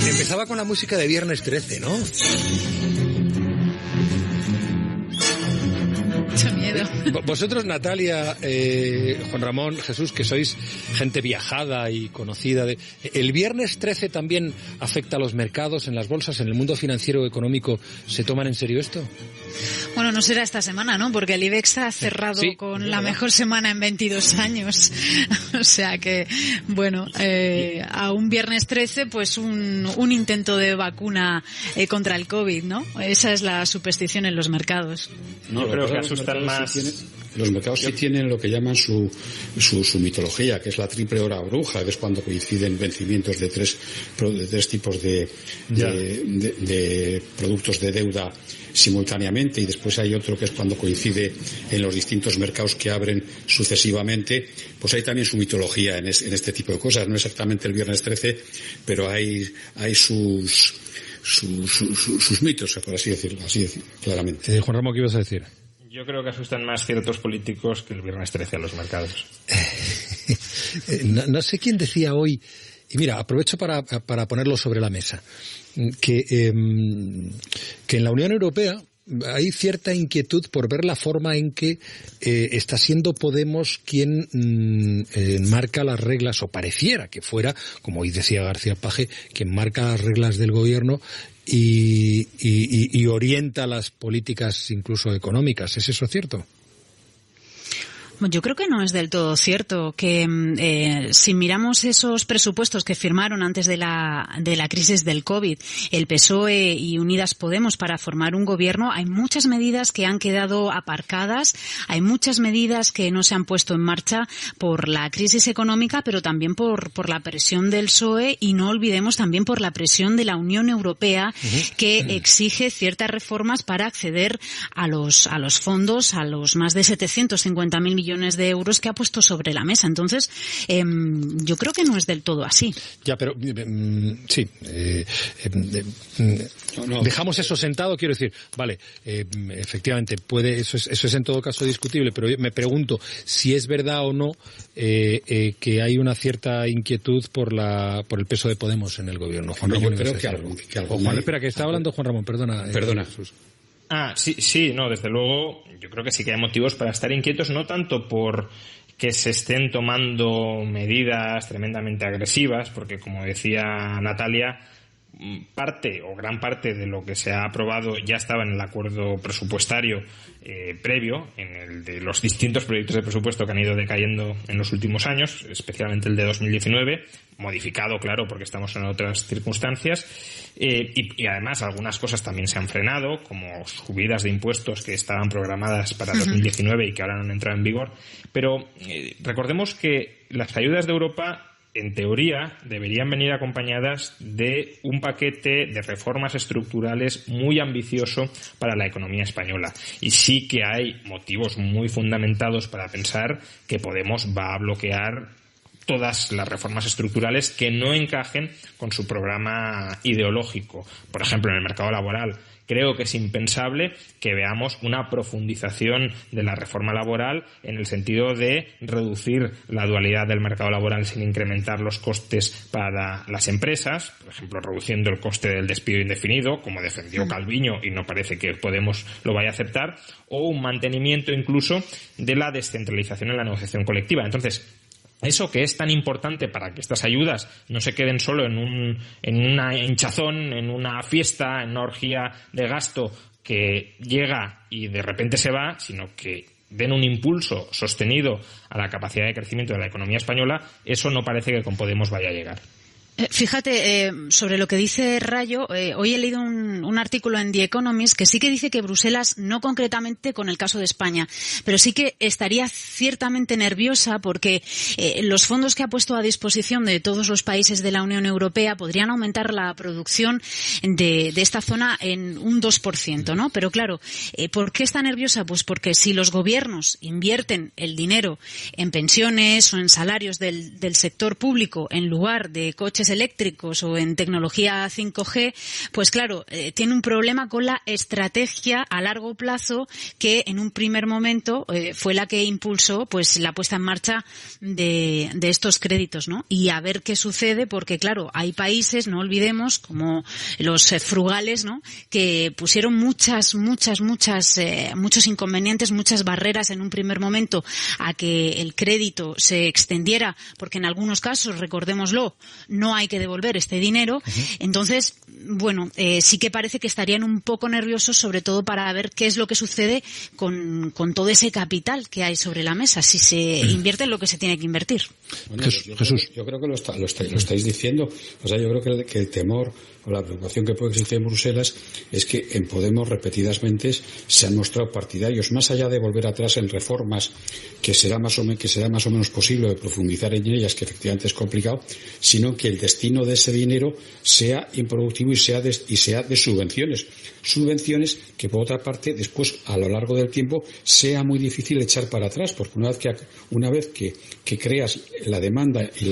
Empezaba con la música de Viernes 13, ¿no? Mucho miedo. Vosotros, Natalia, Juan Ramón, Jesús, que sois gente viajada y conocida, ¿el Viernes 13 también afecta a los mercados, en las bolsas, en el mundo financiero económico? ¿Se toman en serio esto? Bueno, no será esta semana, ¿no? Porque el IBEX ha cerrado con la mejor semana en 22 años. O sea que, bueno, a un Viernes 13, pues un intento de vacuna contra el COVID, ¿no? Esa es la superstición en los mercados. No, creo que asustan más. Los mercados sí tienen lo que llaman su mitología, que es la triple hora bruja, que es cuando coinciden vencimientos de tres tipos de productos de deuda simultáneamente, y después hay otro que es cuando coincide en los distintos mercados que abren sucesivamente. Pues hay también su mitología en este tipo de cosas. No exactamente el Viernes 13, pero hay sus mitos, por así decirlo, claramente. Juan Ramón, ¿qué ibas a decir? Yo creo que asustan más ciertos políticos que el Viernes 13 a los mercados. No sé quién decía hoy, y mira, aprovecho para ponerlo sobre la mesa, que en la Unión Europea hay cierta inquietud por ver la forma en que está siendo Podemos quien marca las reglas, o pareciera que fuera, como hoy decía García Paje, quien marca las reglas del gobierno y orienta las políticas incluso económicas. ¿Es eso cierto? Yo creo que no es del todo cierto, que si miramos esos presupuestos que firmaron antes de la crisis del COVID, el PSOE y Unidas Podemos para formar un gobierno, hay muchas medidas que han quedado aparcadas, hay muchas medidas que no se han puesto en marcha por la crisis económica, pero también por la presión del PSOE, y no olvidemos también por la presión de la Unión Europea, que exige ciertas reformas para acceder a los fondos, a los más de 750.000 millones de euros que ha puesto sobre la mesa. Entonces, yo creo que no es del todo así. Ya, pero sí. Dejamos eso sentado, quiero decir, vale, efectivamente, eso es en todo caso discutible, pero yo me pregunto si es verdad o no que hay una cierta inquietud por el peso de Podemos en el gobierno. Juan Ramón, yo creo que algo espera, que está hablando Juan Ramón, perdona. Jesús. Sí, no, desde luego, yo creo que sí que hay motivos para estar inquietos, no tanto por que se estén tomando medidas tremendamente agresivas, porque como decía Natalia, gran parte de lo que se ha aprobado ya estaba en el acuerdo presupuestario previo, en el de los distintos proyectos de presupuesto que han ido decayendo en los últimos años, especialmente el de 2019, modificado, claro, porque estamos en otras circunstancias, y además algunas cosas también se han frenado, como subidas de impuestos que estaban programadas para 2019 y que ahora no han entrado en vigor, pero recordemos que las ayudas de Europa, en teoría, deberían venir acompañadas de un paquete de reformas estructurales muy ambicioso para la economía española. Y sí que hay motivos muy fundamentados para pensar que Podemos va a bloquear todas las reformas estructurales que no encajen con su programa ideológico. Por ejemplo, en el mercado laboral. Creo que es impensable que veamos una profundización de la reforma laboral en el sentido de reducir la dualidad del mercado laboral sin incrementar los costes para las empresas, por ejemplo, reduciendo el coste del despido indefinido, como defendió Calviño y no parece que Podemos lo vaya a aceptar, o un mantenimiento incluso de la descentralización en la negociación colectiva. Entonces, eso que es tan importante para que estas ayudas no se queden solo en una hinchazón, en una fiesta, en una orgía de gasto que llega y de repente se va, sino que den un impulso sostenido a la capacidad de crecimiento de la economía española, eso no parece que con Podemos vaya a llegar. Fíjate, sobre lo que dice Rayo, hoy he leído un artículo en The Economist que sí que dice que Bruselas, no concretamente con el caso de España, pero sí que estaría ciertamente nerviosa porque los fondos que ha puesto a disposición de todos los países de la Unión Europea podrían aumentar la producción de esta zona en un 2%, ¿no? Pero claro, ¿por qué está nerviosa? Pues porque si los gobiernos invierten el dinero en pensiones o en salarios del sector público en lugar de coches coches eléctricos o en tecnología 5G, pues claro, tiene un problema con la estrategia a largo plazo que en un primer momento fue la que impulsó pues la puesta en marcha de estos créditos, ¿no? Y a ver qué sucede, porque claro, hay países, no olvidemos, como los frugales, ¿no?, que pusieron muchos inconvenientes, muchas barreras en un primer momento a que el crédito se extendiera, porque en algunos casos, recordémoslo, no hay que devolver este dinero. Entonces, bueno, sí que parece que estarían un poco nerviosos, sobre todo para ver qué es lo que sucede con todo ese capital que hay sobre la mesa, si se invierte en lo que se tiene que invertir. Bueno, Jesús. Yo creo que lo estáis diciendo. O sea, yo creo que el temor o la preocupación que puede existir en Bruselas es que en Podemos repetidamente se han mostrado partidarios, más allá de volver atrás en reformas que será más o menos posible de profundizar en ellas, que efectivamente es complicado, sino que el destino de ese dinero sea improductivo y sea de subvenciones que por otra parte después a lo largo del tiempo sea muy difícil echar para atrás, porque una vez que creas la demanda y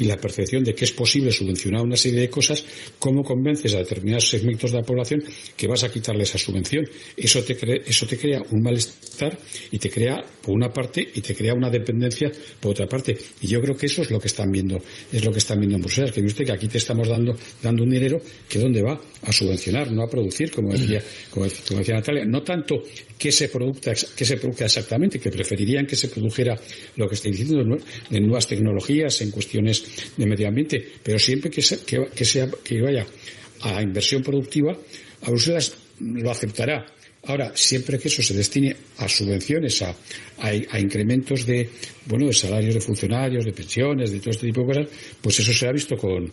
la percepción de que es posible subvencionar una serie de cosas, ¿cómo convences a determinados segmentos de la población que vas a quitarle esa subvención? Eso te crea un malestar y te crea por una parte y te crea una dependencia por otra parte. Y yo creo que eso es lo que están viendo en Bruselas, que ve usted que aquí te estamos dando un dinero que ¿dónde va? A subvencionar, no a producir, como decía Natalia. No tanto que se produzca exactamente, que preferirían que se produjera lo que estoy diciendo de nuevas tecnologías en cuestiones de medio ambiente, pero siempre que vaya a inversión productiva, a Bruselas lo aceptará. Ahora, siempre que eso se destine a subvenciones, a incrementos de salarios de funcionarios, de pensiones, de todo este tipo de cosas, pues eso será visto con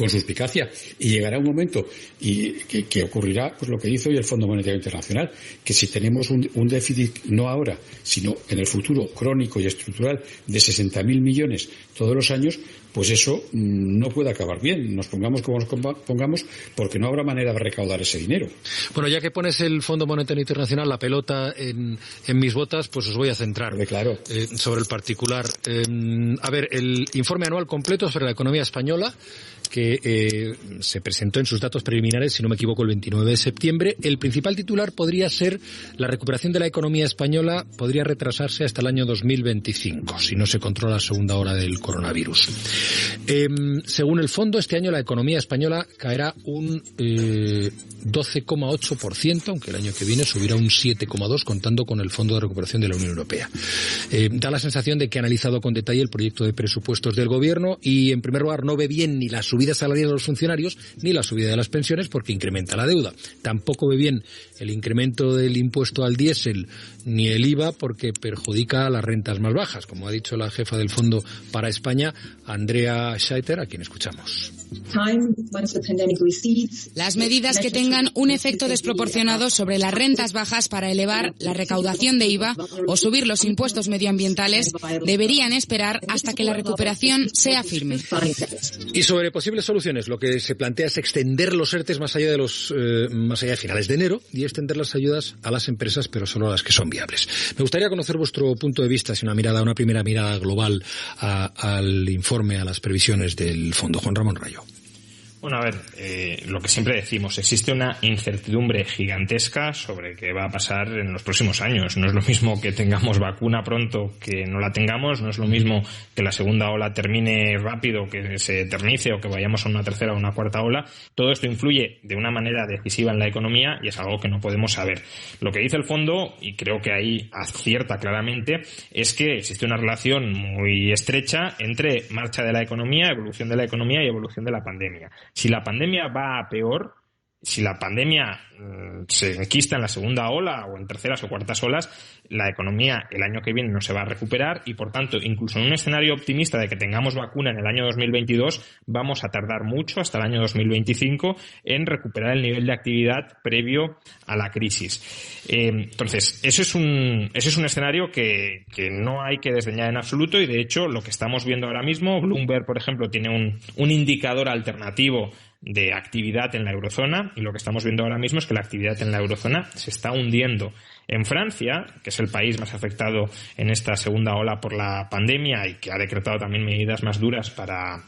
suspicacia, y llegará un momento y que ocurrirá pues lo que hizo hoy el Fondo Monetario Internacional, que si tenemos un déficit no ahora, sino en el futuro crónico y estructural de 60.000 millones todos los años, pues eso no puede acabar bien, nos pongamos como nos pongamos, porque no habrá manera de recaudar ese dinero. Bueno, ya que pones el Fondo Monetario Internacional, la pelota en mis botas, pues os voy a centrar claro. Sobre el particular. A ver, el informe anual completo sobre la economía española, que se presentó en sus datos preliminares, si no me equivoco, el 29 de septiembre. El principal titular podría ser: la recuperación de la economía española podría retrasarse hasta el año 2025, si no se controla la segunda ola del coronavirus. Según el fondo, este año la economía española caerá un 12,8%, aunque el año que viene subirá un 7,2%, contando con el Fondo de Recuperación de la Unión Europea. Da la sensación de que ha analizado con detalle el proyecto de presupuestos del Gobierno y, en primer lugar, no ve bien ni la subida salarial de los funcionarios ni la subida de las pensiones, porque incrementa la deuda. Tampoco ve bien el incremento del impuesto al diésel ni el IVA, porque perjudica a las rentas más bajas, como ha dicho la jefa del Fondo para España, Andrea Scheiter, a quien escuchamos. Las medidas que tengan un efecto desproporcionado sobre las rentas bajas para elevar la recaudación de IVA o subir los impuestos medioambientales deberían esperar hasta que la recuperación sea firme. Y sobre posibles soluciones, lo que se plantea es extender los ERTEs más allá de finales de enero, y extender las ayudas a las empresas, pero solo a las que son viables. Me gustaría conocer vuestro punto de vista, si una primera mirada global al informe, a las previsiones del fondo. Juan Ramón Rayo. Bueno, a ver, lo que siempre decimos, existe una incertidumbre gigantesca sobre qué va a pasar en los próximos años. No es lo mismo que tengamos vacuna pronto que no la tengamos, no es lo mismo que la segunda ola termine rápido, que se eternice, o que vayamos a una tercera o una cuarta ola. Todo esto influye de una manera decisiva en la economía y es algo que no podemos saber. Lo que dice el fondo, y creo que ahí acierta claramente, es que existe una relación muy estrecha entre marcha de la economía, evolución de la economía y evolución de la pandemia. Si la pandemia va a peor, si la pandemia se enquista en la segunda ola o en terceras o cuartas olas, la economía el año que viene no se va a recuperar y, por tanto, incluso en un escenario optimista de que tengamos vacuna en el año 2022, vamos a tardar mucho, hasta el año 2025, en recuperar el nivel de actividad previo a la crisis. Entonces, eso es un escenario que no hay que desdeñar en absoluto, y, de hecho, lo que estamos viendo ahora mismo, Bloomberg, por ejemplo, tiene un indicador alternativo de actividad en la eurozona, y lo que estamos viendo ahora mismo es que la actividad en la eurozona se está hundiendo. En Francia, que es el país más afectado en esta segunda ola por la pandemia y que ha decretado también medidas más duras para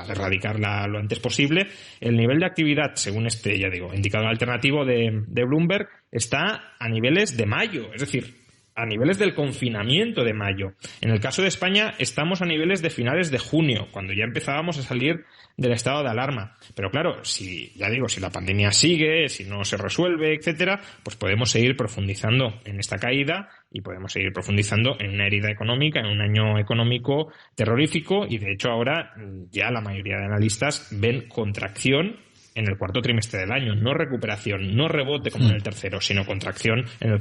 erradicarla lo antes posible, el nivel de actividad, según este, ya digo, indicador alternativo de Bloomberg, está a niveles de mayo, es decir, a niveles del confinamiento de mayo. En el caso de España estamos a niveles de finales de junio, cuando ya empezábamos a salir del estado de alarma. Pero claro, si la pandemia sigue, si no se resuelve, etcétera, pues podemos seguir profundizando en esta caída y podemos seguir profundizando en una herida económica, en un año económico terrorífico, y de hecho ahora ya la mayoría de analistas ven contracción en el cuarto trimestre del año, no recuperación, no rebote como en el tercero, sino contracción en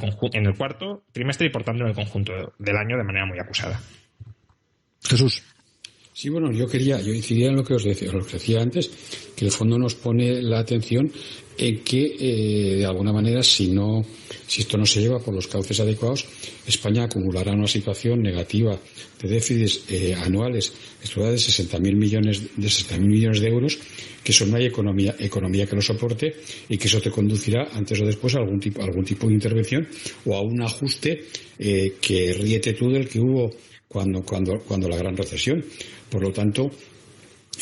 el cuarto trimestre y por tanto en el conjunto del año de manera muy acusada. Jesús. Sí, bueno, yo incidiría en lo que os decía antes, que el fondo nos pone la atención en que, de alguna manera, si esto no se lleva por los cauces adecuados, España acumulará una situación negativa de déficits anuales de 60.000 millones de euros, que eso no hay economía que lo soporte, y que eso te conducirá antes o después a algún tipo de intervención o a un ajuste que ríete tú del que hubo cuando la gran recesión. Por lo tanto,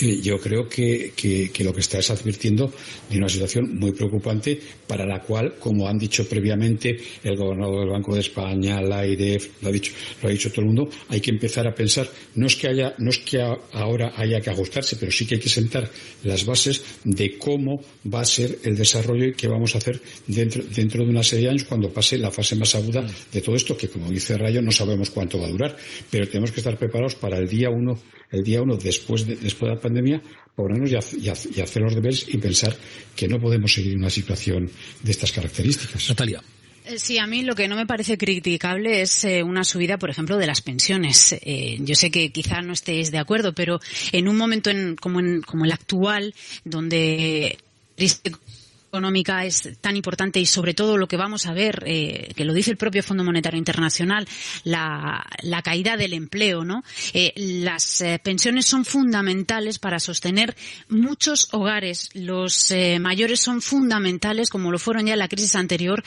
yo creo que lo que está es advirtiendo de una situación muy preocupante para la cual, como han dicho previamente el gobernador del Banco de España, la AIREF, lo ha dicho todo el mundo, hay que empezar a pensar, no es que ahora haya que ajustarse, pero sí que hay que sentar las bases de cómo va a ser el desarrollo y qué vamos a hacer dentro de una serie de años cuando pase la fase más aguda de todo esto, que como dice Rayo, no sabemos cuánto va a durar, pero tenemos que estar preparados para el día uno después de la pandemia, ponernos y hacer los deberes y pensar que no podemos seguir en una situación de estas características. Natalia. Sí, a mí lo que no me parece criticable es una subida, por ejemplo, de las pensiones. Yo sé que quizá no estéis de acuerdo, pero en un momento como el actual, donde económica es tan importante y sobre todo lo que vamos a ver, que lo dice el propio Fondo Monetario Internacional, la caída del empleo, ¿no? Las pensiones son fundamentales para sostener muchos hogares. Los mayores son fundamentales, como lo fueron ya en la crisis anterior,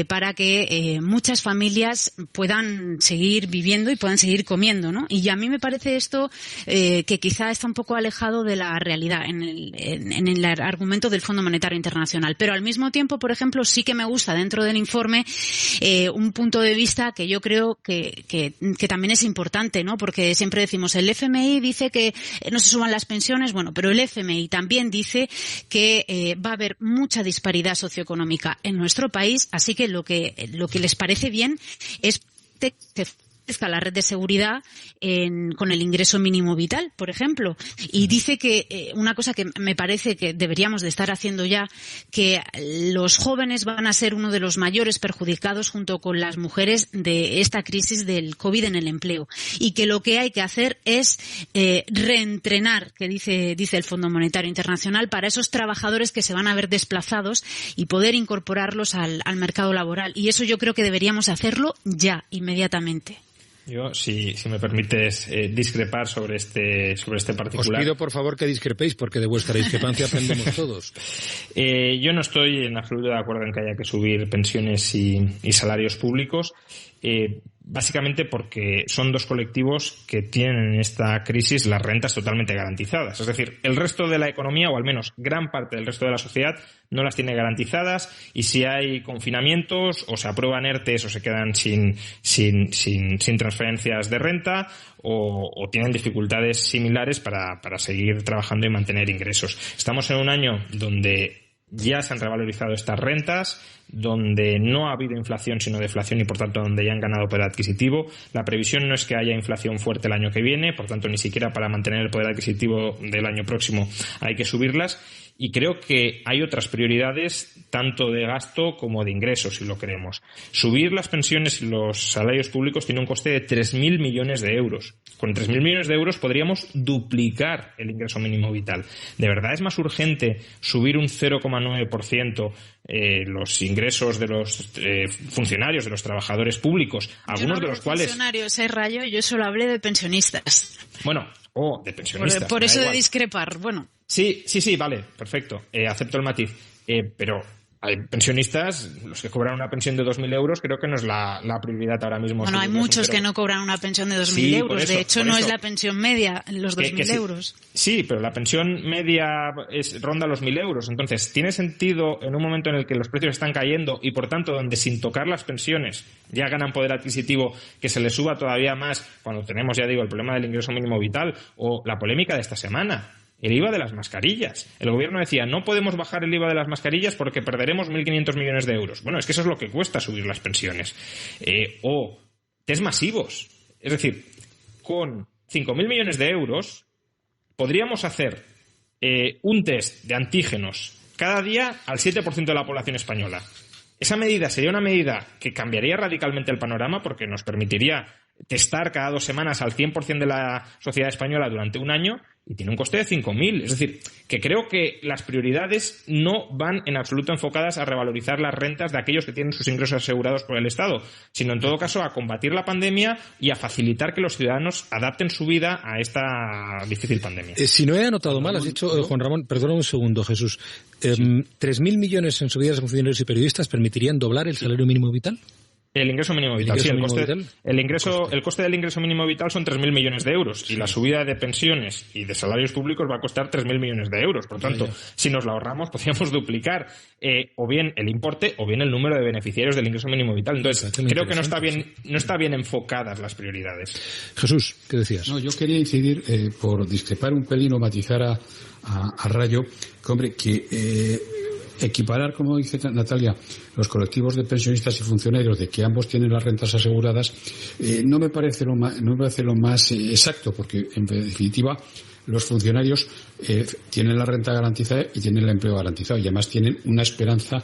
para que muchas familias puedan seguir viviendo y puedan seguir comiendo, ¿no? Y a mí me parece esto que quizá está un poco alejado de la realidad en el argumento del Fondo Monetario Internacional. Pero al mismo tiempo, por ejemplo, sí que me gusta dentro del informe un punto de vista que yo creo que también es importante, ¿no? Porque siempre decimos, el FMI dice que no se suban las pensiones, bueno, pero el FMI también dice que va a haber mucha disparidad socioeconómica en nuestro país, así que lo que les parece bien es que la red de seguridad con el ingreso mínimo vital, por ejemplo. Y dice que una cosa que me parece que deberíamos de estar haciendo ya, que los jóvenes van a ser uno de los mayores perjudicados junto con las mujeres de esta crisis del COVID en el empleo. Y que lo que hay que hacer es reentrenar, que dice el Fondo Monetario Internacional, para esos trabajadores que se van a ver desplazados y poder incorporarlos al mercado laboral. Y eso yo creo que deberíamos hacerlo ya, inmediatamente. Yo, si me permites discrepar sobre este particular. Os pido, por favor, que discrepéis, porque de vuestra discrepancia aprendemos todos. Yo no estoy en absoluto de acuerdo en que haya que subir pensiones y salarios públicos. Básicamente porque son dos colectivos que tienen en esta crisis las rentas totalmente garantizadas. Es decir, el resto de la economía, o al menos gran parte del resto de la sociedad, no las tiene garantizadas, y si hay confinamientos, o se aprueban ERTEs o se quedan sin transferencias de renta, o tienen dificultades similares para seguir trabajando y mantener ingresos. Estamos en un año donde ya se han revalorizado estas rentas, donde no ha habido inflación sino deflación y por tanto donde ya han ganado poder adquisitivo. La previsión no es que haya inflación fuerte el año que viene, por tanto ni siquiera para mantener el poder adquisitivo del año próximo hay que subirlas. Y creo que hay otras prioridades, tanto de gasto como de ingresos, si lo queremos. Subir las pensiones y los salarios públicos tiene un coste de 3.000 millones de euros. Con 3.000 millones de euros podríamos duplicar el ingreso mínimo vital. ¿De verdad es más urgente subir un 0,9% los ingresos de los funcionarios, de los trabajadores públicos, algunos de los cuales... Funcionarios, Rayo, yo solo hablé de pensionistas. Bueno, de pensionistas. Por eso de discrepar, bueno. Sí, vale, perfecto. Acepto el matiz. Pero hay pensionistas, los que cobran una pensión de 2.000 euros, creo que no es la prioridad ahora mismo. Bueno, hay muchos que no cobran una pensión de 2.000 euros. De hecho, no es la pensión media, los 2.000 euros. Sí, pero la pensión media ronda los 1.000 euros. Entonces, ¿tiene sentido en un momento en el que los precios están cayendo y, por tanto, donde sin tocar las pensiones ya ganan poder adquisitivo, que se les suba todavía más cuando tenemos, ya digo, el problema del ingreso mínimo vital o la polémica de esta semana? El IVA de las mascarillas. El gobierno decía, no podemos bajar el IVA de las mascarillas porque perderemos 1.500 millones de euros. Bueno, es que eso es lo que cuesta subir las pensiones. O test masivos. Es decir, con 5.000 millones de euros podríamos hacer un test de antígenos cada día al 7% de la población española. Esa medida sería una medida que cambiaría radicalmente el panorama porque nos permitiría testar cada 2 semanas al 100% de la sociedad española durante un año y tiene un coste de 5.000. Es decir, que creo que las prioridades no van en absoluto enfocadas a revalorizar las rentas de aquellos que tienen sus ingresos asegurados por el Estado, sino en todo caso a combatir la pandemia y a facilitar que los ciudadanos adapten su vida a esta difícil pandemia. Si no he anotado mal, has dicho, Juan Ramón, perdona un segundo, Jesús, 3.000 millones en subidas de funcionarios y periodistas permitirían doblar el salario mínimo vital. El ingreso mínimo vital, sí. El coste del ingreso mínimo vital son 3.000 millones de euros y la subida de pensiones y de salarios públicos va a costar 3.000 millones de euros. Por tanto, si nos lo ahorramos, podríamos duplicar o bien el importe o bien el número de beneficiarios del ingreso mínimo vital. Entonces, creo que no está bien enfocadas las prioridades. Jesús, ¿qué decías? No, yo quería incidir, por discrepar un pelín o matizar a Rayo, que, hombre, equiparar, como dice Natalia, los colectivos de pensionistas y funcionarios, de que ambos tienen las rentas aseguradas, no me parece lo más exacto, porque en definitiva los funcionarios tienen la renta garantizada y tienen el empleo garantizado, y además tienen una esperanza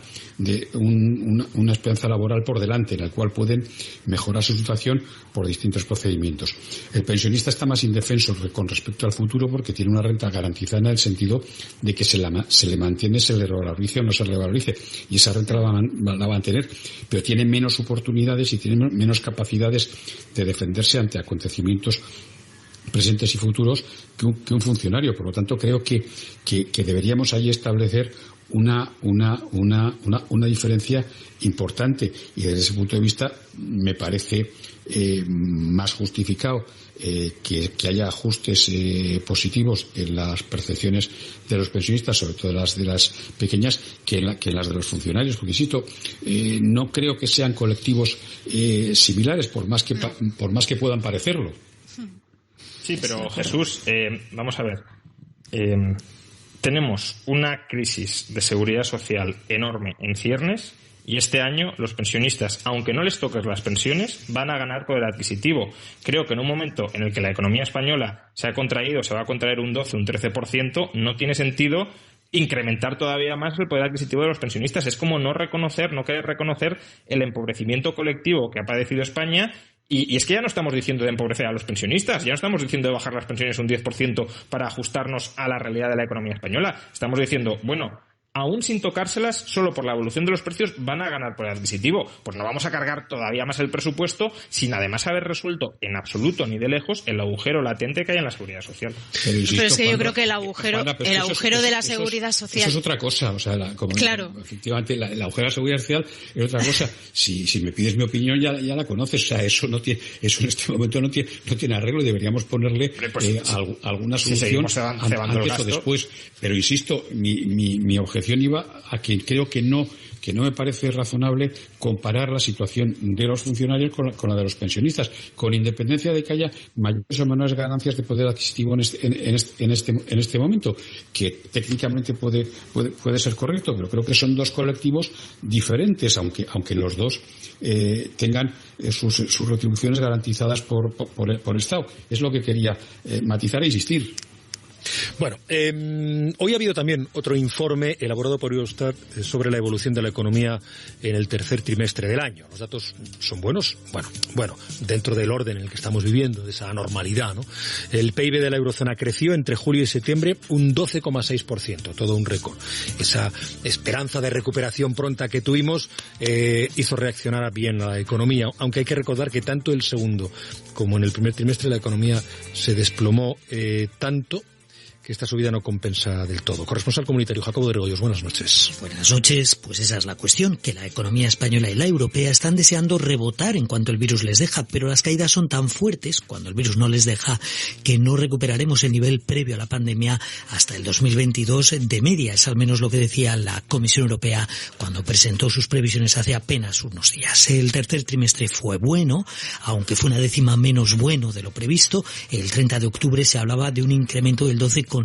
una esperanza laboral por delante, en la cual pueden mejorar su situación por distintos procedimientos. El pensionista está más indefenso con respecto al futuro porque tiene una renta garantizada en el sentido de que se le mantiene, se le revalorice o no se le revalorice, y esa renta la va a tener, pero tiene menos oportunidades y tiene menos capacidades de defenderse ante acontecimientos presentes y futuros que un funcionario. Por lo tanto, creo que deberíamos ahí establecer una diferencia importante, y desde ese punto de vista me parece más justificado que haya ajustes positivos en las percepciones de los pensionistas, sobre todo de las pequeñas, que en las de los funcionarios, porque insisto, no creo que sean colectivos similares, por más que puedan parecerlo. Sí, pero Jesús, vamos a ver. Tenemos una crisis de seguridad social enorme en ciernes y este año los pensionistas, aunque no les toques las pensiones, van a ganar poder adquisitivo. Creo que en un momento en el que la economía española se va a contraer un 12, un 13%, no tiene sentido incrementar todavía más el poder adquisitivo de los pensionistas. Es como no querer reconocer el empobrecimiento colectivo que ha padecido España. Y es que ya no estamos diciendo de empobrecer a los pensionistas, ya no estamos diciendo de bajar las pensiones un 10% para ajustarnos a la realidad de la economía española. Estamos diciendo, bueno, aún sin tocárselas, solo por la evolución de los precios van a ganar poder adquisitivo. Pues no vamos a cargar todavía más el presupuesto sin además haber resuelto en absoluto ni de lejos el agujero latente que hay en la seguridad social. Pero es que yo creo que el agujero de la seguridad social... Eso es otra cosa. O sea, claro. Efectivamente, el agujero de la seguridad social es otra cosa. Si me pides mi opinión, ya la conoces. O sea, eso en este momento no tiene arreglo y deberíamos ponerle alguna solución antes o después. Pero insisto, mi objeción iba a que creo que no me parece razonable comparar la situación de los funcionarios con la de los pensionistas, con independencia de que haya mayores o menores ganancias de poder adquisitivo en este momento, que técnicamente puede ser correcto, pero creo que son dos colectivos diferentes, aunque los dos tengan sus retribuciones garantizadas por el Estado. Es lo que quería matizar e insistir. Bueno, hoy ha habido también otro informe elaborado por Eurostat sobre la evolución de la economía en el tercer trimestre del año. Los datos son buenos, bueno, dentro del orden en el que estamos viviendo, de esa anormalidad, ¿no? El PIB de la eurozona creció entre julio y septiembre un 12,6%, todo un récord. Esa esperanza de recuperación pronta que tuvimos hizo reaccionar bien a la economía, aunque hay que recordar que tanto el segundo como en el primer trimestre la economía se desplomó tanto que esta subida no compensa del todo. Corresponsal comunitario Jacobo de Regoyos, buenas noches. Buenas noches. Pues esa es la cuestión, que la economía española y la europea están deseando rebotar en cuanto el virus les deja, pero las caídas son tan fuertes cuando el virus no les deja que no recuperaremos el nivel previo a la pandemia hasta el 2022 de media. Es al menos lo que decía la Comisión Europea cuando presentó sus previsiones hace apenas unos días. El tercer trimestre fue bueno, aunque fue una décima menos bueno de lo previsto. El 30 de octubre se hablaba de un incremento del 12,7%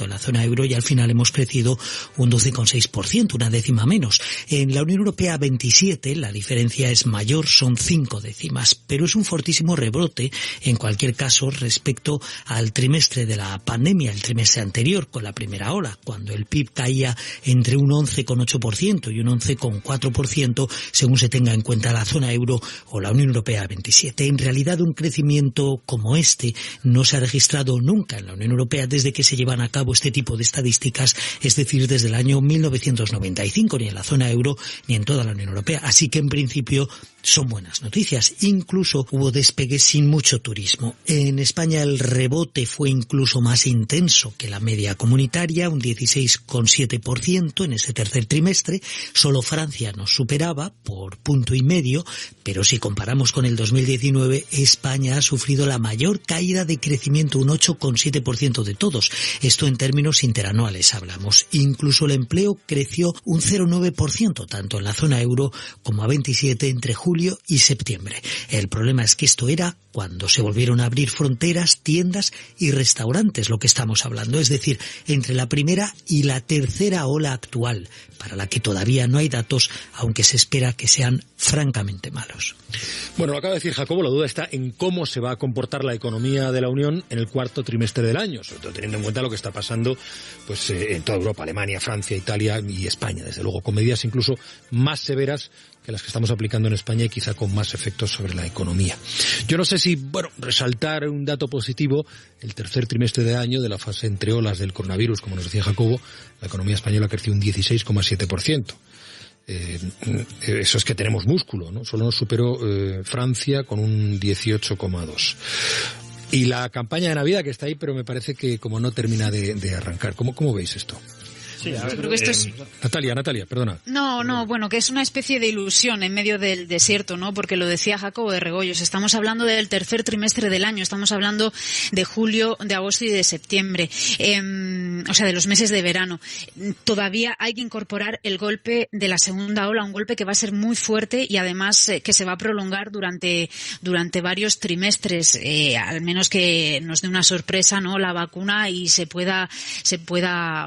en la zona euro y al final hemos crecido un 12,6%, una décima menos. En la Unión Europea 27 la diferencia es mayor, son 5 décimas, pero es un fortísimo rebrote en cualquier caso respecto al trimestre de la pandemia, el trimestre anterior con la primera ola, cuando el PIB caía entre un 11,8% y un 11,4% según se tenga en cuenta la zona euro o la Unión Europea 27. En realidad un crecimiento como este no se ha registrado nunca en la Unión Europea desde que se llevan a cabo este tipo de estadísticas, es decir, desde el año 1995, ni en la zona euro ni en toda la Unión Europea. Así que en principio son buenas noticias. Incluso hubo despegue sin mucho turismo. En España el rebote fue incluso más intenso que la media comunitaria, un 16,7% en ese tercer trimestre. Solo Francia nos superaba por 1,5 puntos, pero si comparamos con el 2019, España ha sufrido la mayor caída de crecimiento, un 8,7% de todos. Esto en términos interanuales hablamos. Incluso el empleo creció un 0,9%, tanto en la zona euro como a 27 entre julio y septiembre. El problema es que esto era cuando se volvieron a abrir fronteras, tiendas y restaurantes, lo que estamos hablando, es decir, entre la primera y la tercera ola actual, para la que todavía no hay datos, aunque se espera que sean francamente malos. Bueno, lo acaba de decir Jacobo, la duda está en cómo se va a comportar la economía de la Unión en el cuarto trimestre del año, sobre todo teniendo en cuenta lo que está pasando pues en toda Europa, Alemania, Francia, Italia y España, desde luego, con medidas incluso más severas que las que estamos aplicando en España y quizá con más efectos sobre la economía. Yo no sé si, resaltar un dato positivo, el tercer trimestre de año de la fase entre olas del coronavirus, como nos decía Jacobo, la economía española creció un 16,7%. Eso es que tenemos músculo, ¿no? Solo nos superó Francia con un 18,2%. Y la campaña de Navidad que está ahí, pero me parece que como no termina de arrancar. ¿Cómo veis esto? Sí, yo creo que esto es... Natalia, perdona. No, bueno, que es una especie de ilusión en medio del desierto, ¿no? Porque lo decía Jacobo de Regoyos, estamos hablando del tercer trimestre del año, estamos hablando de julio, de agosto y de septiembre, o sea, de los meses de verano. Todavía hay que incorporar el golpe de la segunda ola, un golpe que va a ser muy fuerte y además que se va a prolongar durante varios trimestres, al menos que nos dé una sorpresa, ¿no? La vacuna y se pueda,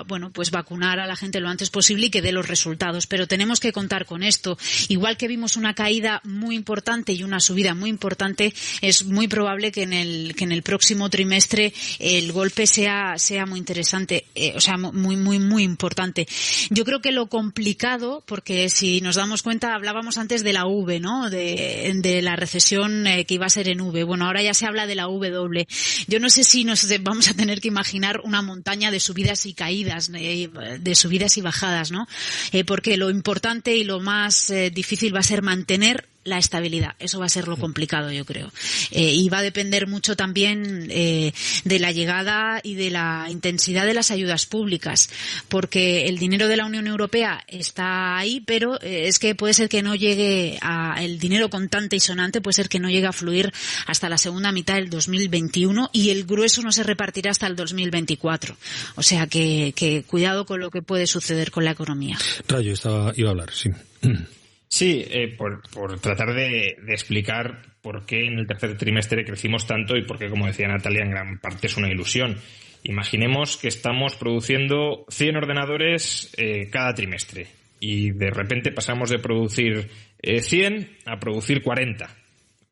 bueno, pues vacunar a la gente lo antes posible y que dé los resultados, pero tenemos que contar con esto. Igual que vimos una caída muy importante y una subida muy importante, es muy probable que en el próximo trimestre el golpe sea muy interesante, o sea, muy importante. Yo creo que lo complicado, porque si nos damos cuenta, hablábamos antes de la V, ¿no? De la recesión que iba a ser en V. Bueno, ahora ya se habla de la W. Yo no sé si nos vamos a tener que imaginar una montaña de subidas y caídas, de subidas y bajadas, ¿no? Porque lo importante y lo más difícil va a ser mantener la estabilidad. Eso va a ser lo complicado, yo creo. Y va a depender mucho también de la llegada y de la intensidad de las ayudas públicas, porque el dinero de la Unión Europea está ahí, pero es que puede ser que no llegue el dinero contante y sonante, puede ser que no llegue a fluir hasta la segunda mitad del 2021 y el grueso no se repartirá hasta el 2024. O sea que cuidado con lo que puede suceder con la economía. Rayo iba a hablar, sí. Sí, por tratar de explicar por qué en el tercer trimestre crecimos tanto y por qué, como decía Natalia, en gran parte es una ilusión. Imaginemos que estamos produciendo 100 ordenadores cada trimestre y de repente pasamos de producir 100 a producir 40,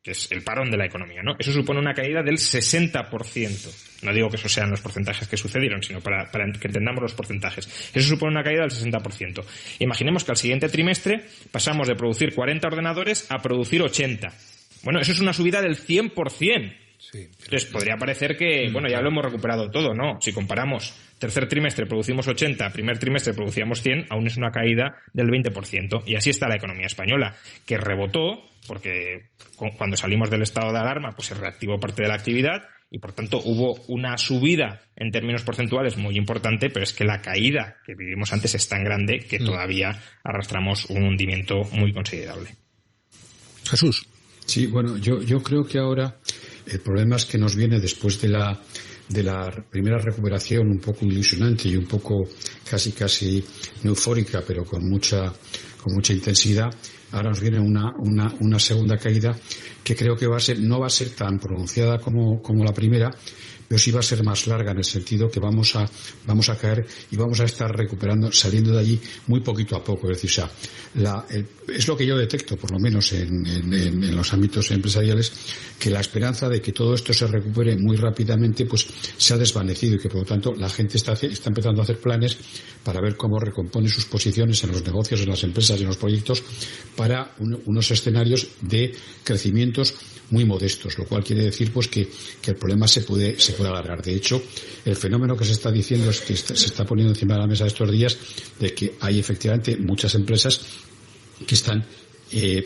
que es el parón de la economía, ¿no? Eso supone una caída del 60%. No digo que esos sean los porcentajes que sucedieron, sino para que entendamos los porcentajes. Eso supone una caída del 60%. Imaginemos que al siguiente trimestre pasamos de producir 40 ordenadores a producir 80. Bueno, eso es una subida del 100%. Sí, entonces podría parecer que, bueno, ya lo hemos recuperado todo, ¿no? Si comparamos tercer trimestre producimos 80, primer trimestre producíamos 100, aún es una caída del 20%. Y así está la economía española, que rebotó, porque cuando salimos del estado de alarma pues se reactivó parte de la actividad y por tanto hubo una subida en términos porcentuales muy importante, pero es que la caída que vivimos antes es tan grande que todavía arrastramos un hundimiento muy considerable. Jesús. Sí, bueno, yo creo que ahora el problema es que nos viene después de la primera recuperación un poco ilusionante y un poco casi no eufórica, pero con mucha intensidad. Ahora nos viene una segunda caída que creo que no va a ser tan pronunciada como la primera, pero sí va a ser más larga, en el sentido que vamos a caer y vamos a estar recuperando, saliendo de allí muy poquito a poco. Es decir, es lo que yo detecto, por lo menos en los ámbitos empresariales, que la esperanza de que todo esto se recupere muy rápidamente pues se ha desvanecido, y que por lo tanto la gente está empezando a hacer planes para ver cómo recompone sus posiciones en los negocios, en las empresas y en los proyectos para unos escenarios de crecimientos muy modestos, lo cual quiere decir pues que el problema se puede alargar. De hecho, el fenómeno que se está diciendo es que se está poniendo encima de la mesa estos días, de que hay efectivamente muchas empresas que están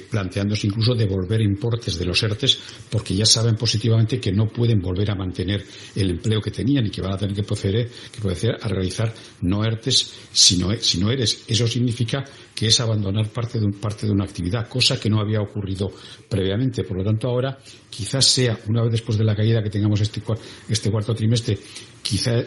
planteándose incluso devolver importes de los ERTEs, porque ya saben positivamente que no pueden volver a mantener el empleo que tenían y que van a tener que proceder a realizar no ERTEs sino ERES. Eso significa que es abandonar parte de una actividad, cosa que no había ocurrido previamente. Por lo tanto, ahora quizás sea, una vez después de la caída que tengamos este cuarto trimestre, quizá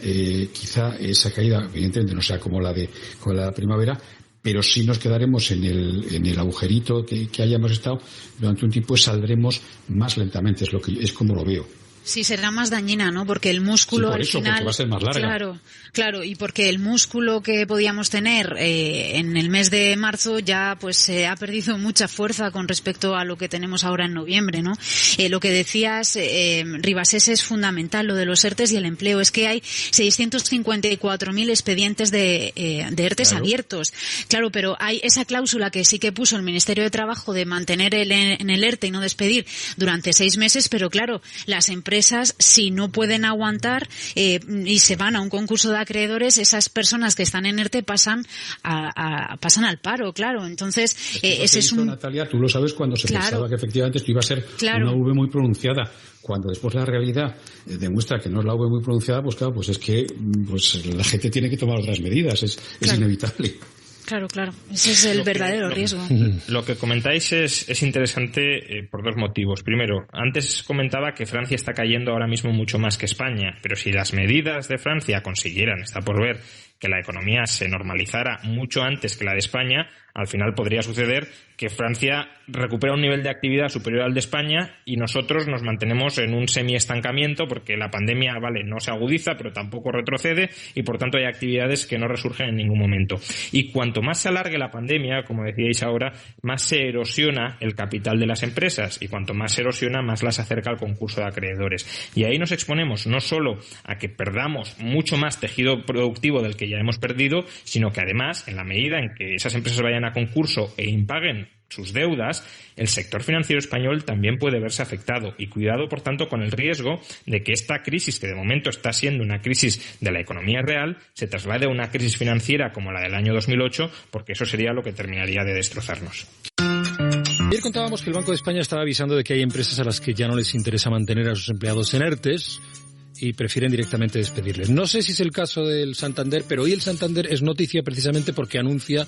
esa caída evidentemente no sea como la de la primavera, pero sí nos quedaremos en el agujerito que hayamos estado durante un tiempo, y saldremos más lentamente, es como lo veo. Sí, será más dañina, ¿no? Porque el músculo al final, porque va a ser más larga. Claro, y porque el músculo que podíamos tener en el mes de marzo ya pues se ha perdido mucha fuerza con respecto a lo que tenemos ahora en noviembre, ¿no? Lo que decías, Ribasés, es fundamental, lo de los ERTEs y el empleo. Es que hay 654.000 expedientes de ERTEs abiertos. Claro, pero hay esa cláusula que sí que puso el Ministerio de Trabajo de mantener en el ERTE y no despedir durante 6 meses, pero claro, las empresas, si no pueden aguantar y se van a un concurso de acreedores, esas personas que están en ERTE pasan al paro, claro. Entonces, ese es un... Natalia, tú lo sabes, cuando se pensaba que efectivamente esto iba a ser una V muy pronunciada. Cuando después la realidad demuestra que no es la V muy pronunciada, pues claro, pues es que la gente tiene que tomar otras medidas, es inevitable. Claro, ese es el verdadero riesgo. Lo que comentáis es interesante por 2 motivos. Primero, antes comentaba que Francia está cayendo ahora mismo mucho más que España, pero si las medidas de Francia consiguieran, está por ver, que la economía se normalizara mucho antes que la de España, al final podría suceder que Francia recupera un nivel de actividad superior al de España y nosotros nos mantenemos en un semi-estancamiento, porque la pandemia, no se agudiza, pero tampoco retrocede, y por tanto hay actividades que no resurgen en ningún momento. Y cuanto más se alargue la pandemia, como decíais ahora, más se erosiona el capital de las empresas, y cuanto más se erosiona, más las acerca al concurso de acreedores. Y ahí nos exponemos no solo a que perdamos mucho más tejido productivo del que ya hemos perdido, sino que además, en la medida en que esas empresas vayan a concurso e impaguen sus deudas, el sector financiero español también puede verse afectado. Y cuidado, por tanto, con el riesgo de que esta crisis, que de momento está siendo una crisis de la economía real, se traslade a una crisis financiera como la del año 2008, porque eso sería lo que terminaría de destrozarnos. Ayer contábamos que el Banco de España estaba avisando de que hay empresas a las que ya no les interesa mantener a sus empleados en ERTEs y prefieren directamente despedirles. No sé si es el caso del Santander, pero hoy el Santander es noticia precisamente porque anuncia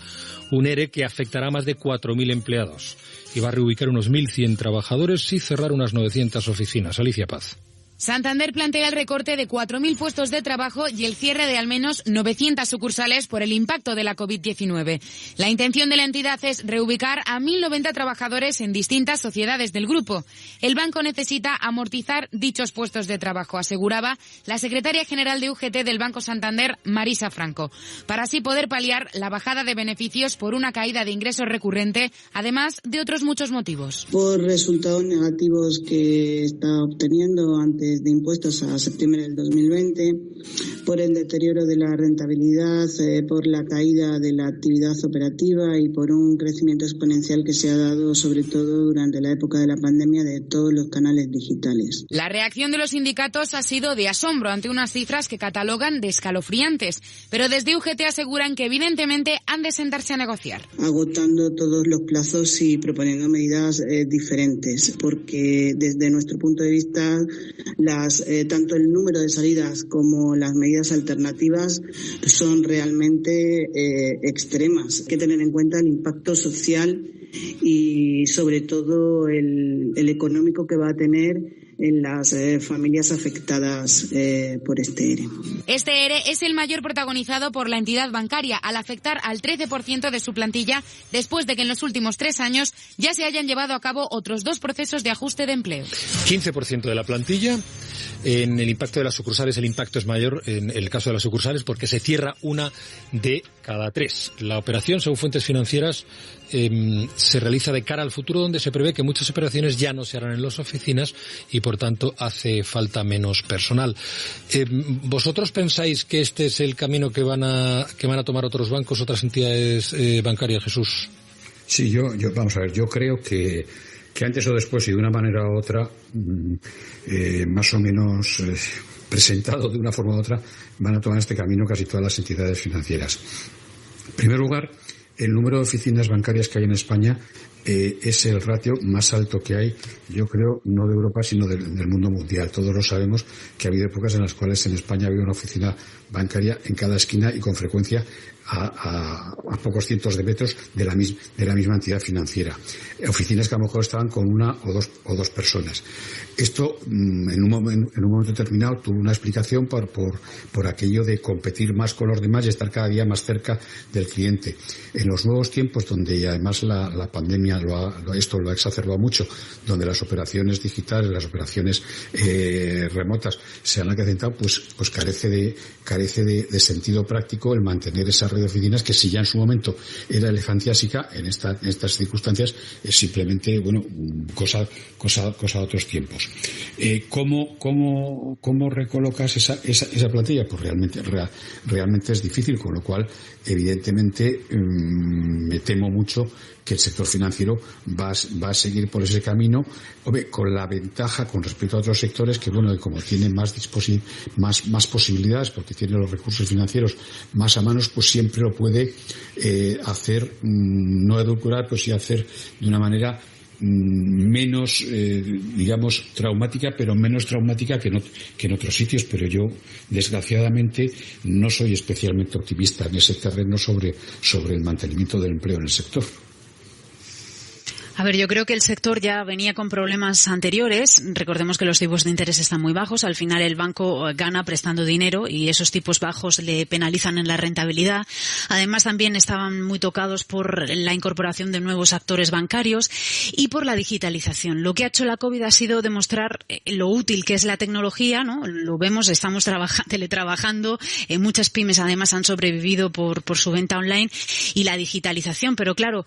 un ERE que afectará a más de 4.000 empleados y va a reubicar unos 1.100 trabajadores y cerrar unas 900 oficinas. Alicia Paz. Santander plantea el recorte de 4.000 puestos de trabajo y el cierre de al menos 900 sucursales por el impacto de la COVID-19. La intención de la entidad es reubicar a 1.090 trabajadores en distintas sociedades del grupo. El banco necesita amortizar dichos puestos de trabajo, aseguraba la secretaria general de UGT del Banco Santander, Marisa Franco, para así poder paliar la bajada de beneficios por una caída de ingresos recurrente, además de otros muchos motivos. Por resultados negativos que está obteniendo antes de impuestos a septiembre del 2020, por el deterioro de la rentabilidad, por la caída de la actividad operativa y por un crecimiento exponencial que se ha dado sobre todo durante la época de la pandemia de todos los canales digitales. La reacción de los sindicatos ha sido de asombro ante unas cifras que catalogan de escalofriantes, pero desde UGT aseguran que evidentemente han de sentarse a negociar. Agotando todos los plazos y proponiendo medidas diferentes, porque desde nuestro punto de vista tanto el número de salidas como las medidas alternativas son realmente extremas. Hay que tener en cuenta el impacto social y sobre todo el económico que va a tener en las familias afectadas por este ERE. Este ERE es el mayor protagonizado por la entidad bancaria, al afectar al 13% de su plantilla, después de que en los últimos 3 años ya se hayan llevado a cabo otros 2 procesos de ajuste de empleo. 15% de la plantilla. En el impacto de las sucursales el impacto es mayor en el caso de las sucursales porque se cierra una de cada 3. La operación, según fuentes financieras, se realiza de cara al futuro, donde se prevé que muchas operaciones ya no se harán en las oficinas y por tanto hace falta menos personal. ¿Vosotros pensáis que este es el camino que van a tomar otros bancos, otras entidades bancarias, Jesús? Sí, vamos a ver, yo creo que antes o después y de una manera u otra, más o menos presentado de una forma u otra, van a tomar este camino casi todas las entidades financieras. En primer lugar, el número de oficinas bancarias que hay en España es el ratio más alto que hay, yo creo, no de Europa, sino del mundo mundial. Todos lo sabemos que ha habido épocas en las cuales en España ha habido una oficina bancaria en cada esquina y con frecuencia a pocos cientos de metros de la misma entidad financiera. Oficinas que a lo mejor estaban con una o dos personas. Esto, en un momento determinado, tuvo una explicación por aquello de competir más con los demás y estar cada día más cerca del cliente. En los nuevos tiempos, donde además la pandemia esto lo ha exacerbado mucho, donde las operaciones digitales, las operaciones remotas se han acrecentado, pues carece de sentido práctico el mantener esa red de oficinas que, si ya en su momento era elefantiásica, en estas circunstancias es simplemente, cosa de otros tiempos. ¿Cómo recolocas esa plantilla? Pues realmente es difícil, con lo cual, evidentemente, me temo mucho que el sector financiero va a seguir por ese camino, con la ventaja con respecto a otros sectores que como tiene más posibilidades, porque tiene los recursos financieros más a manos, pues siempre lo puede hacer, no edulcorar, pues sí hacer de una manera menos, traumática, pero menos traumática que en otros sitios. Pero yo, desgraciadamente, no soy especialmente optimista en ese terreno sobre el mantenimiento del empleo en el sector. A ver, yo creo que el sector ya venía con problemas anteriores. Recordemos que los tipos de interés están muy bajos. Al final el banco gana prestando dinero y esos tipos bajos le penalizan en la rentabilidad. Además, también estaban muy tocados por la incorporación de nuevos actores bancarios y por la digitalización. Lo que ha hecho la COVID ha sido demostrar lo útil que es la tecnología, ¿no? Lo vemos, estamos teletrabajando. Muchas pymes además han sobrevivido por su venta online y la digitalización. Pero claro,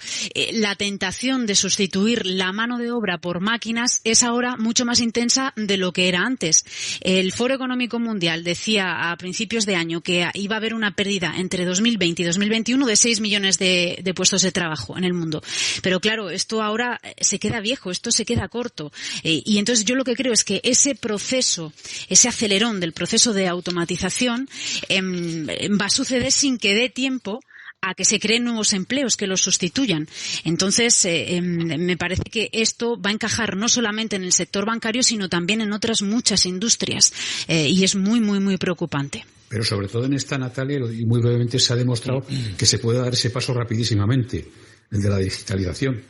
la tentación de sustituir la mano de obra por máquinas es ahora mucho más intensa de lo que era antes. El Foro Económico Mundial decía a principios de año que iba a haber una pérdida entre 2020 y 2021 de 6 millones de puestos de trabajo en el mundo. Pero claro, esto ahora se queda viejo, esto se queda corto. Y entonces yo lo que creo es que ese proceso, ese acelerón del proceso de automatización va a suceder sin que dé tiempo a que se creen nuevos empleos que los sustituyan. Entonces, me parece que esto va a encajar no solamente en el sector bancario, sino también en otras muchas industrias. Y es muy, muy, muy preocupante. Pero sobre todo en esta, Natalia, y muy brevemente, se ha demostrado que se puede dar ese paso rapidísimamente, el de la digitalización.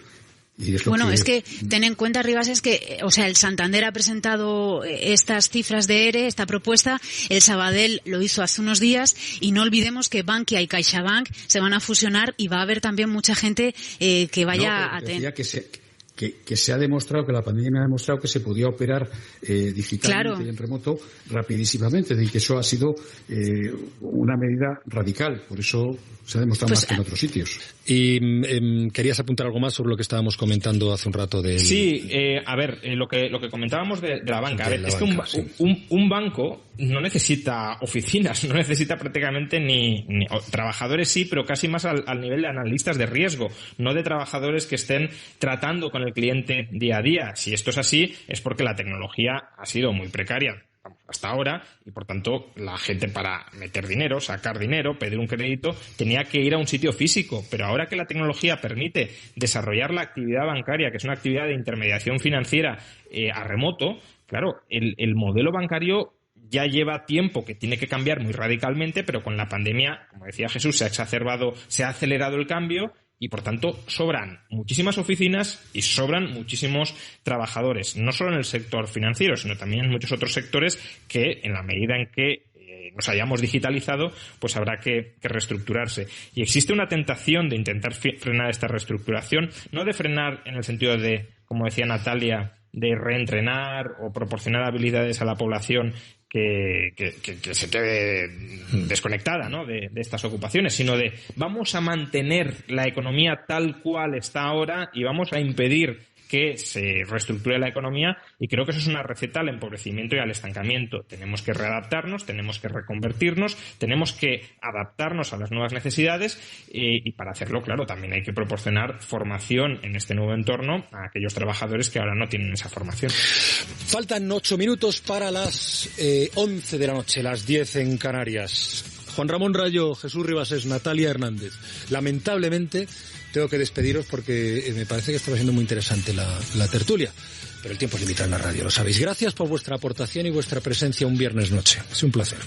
Es que ten en cuenta, Rivas, es que, el Santander ha presentado estas cifras de ERE, esta propuesta, el Sabadell lo hizo hace unos días, y no olvidemos que Bankia y CaixaBank se van a fusionar y va a haber también mucha gente que vaya a tener. Que se ha demostrado, que la pandemia ha demostrado que se podía operar digitalmente y en remoto rapidísimamente, y que eso ha sido una medida radical. Por eso se ha demostrado más que en otros sitios. Y querías apuntar algo más sobre lo que estábamos comentando hace un rato del... Sí, lo que comentábamos de la banca. A ver, es que un banco no necesita oficinas, no necesita prácticamente ni trabajadores, sí, pero casi más al nivel de analistas de riesgo, no de trabajadores que estén tratando con el cliente día a día. Si esto es así, es porque la tecnología ha sido muy precaria. hasta ahora, y por tanto la gente para meter dinero, sacar dinero, pedir un crédito, tenía que ir a un sitio físico. Pero ahora que la tecnología permite desarrollar la actividad bancaria, que es una actividad de intermediación financiera a remoto, claro, el modelo bancario ya lleva tiempo que tiene que cambiar muy radicalmente, pero con la pandemia, como decía Jesús, se ha exacerbado, se ha acelerado el cambio y, por tanto, sobran muchísimas oficinas y sobran muchísimos trabajadores, no solo en el sector financiero, sino también en muchos otros sectores que, en la medida en que nos hayamos digitalizado, pues habrá que reestructurarse. Y existe una tentación de intentar frenar esta reestructuración, no de frenar en el sentido de, como decía Natalia, de reentrenar o proporcionar habilidades a la población que se quede desconectada, ¿no?, de estas ocupaciones, sino de vamos a mantener la economía tal cual está ahora y vamos a impedir que se reestructure la economía, y creo que eso es una receta al empobrecimiento y al estancamiento. Tenemos que readaptarnos, tenemos que reconvertirnos, tenemos que adaptarnos a las nuevas necesidades y para hacerlo, claro, también hay que proporcionar formación en este nuevo entorno a aquellos trabajadores que ahora no tienen esa formación. Faltan 8 minutos para las 11 de la noche, las 10 en Canarias. Juan Ramón Rayo, Jesús Ribasés, Natalia Hernández. Lamentablemente tengo que despediros porque me parece que estaba siendo muy interesante la tertulia. Pero el tiempo es limitado en la radio, lo sabéis. Gracias por vuestra aportación y vuestra presencia un viernes noche. Es un placer.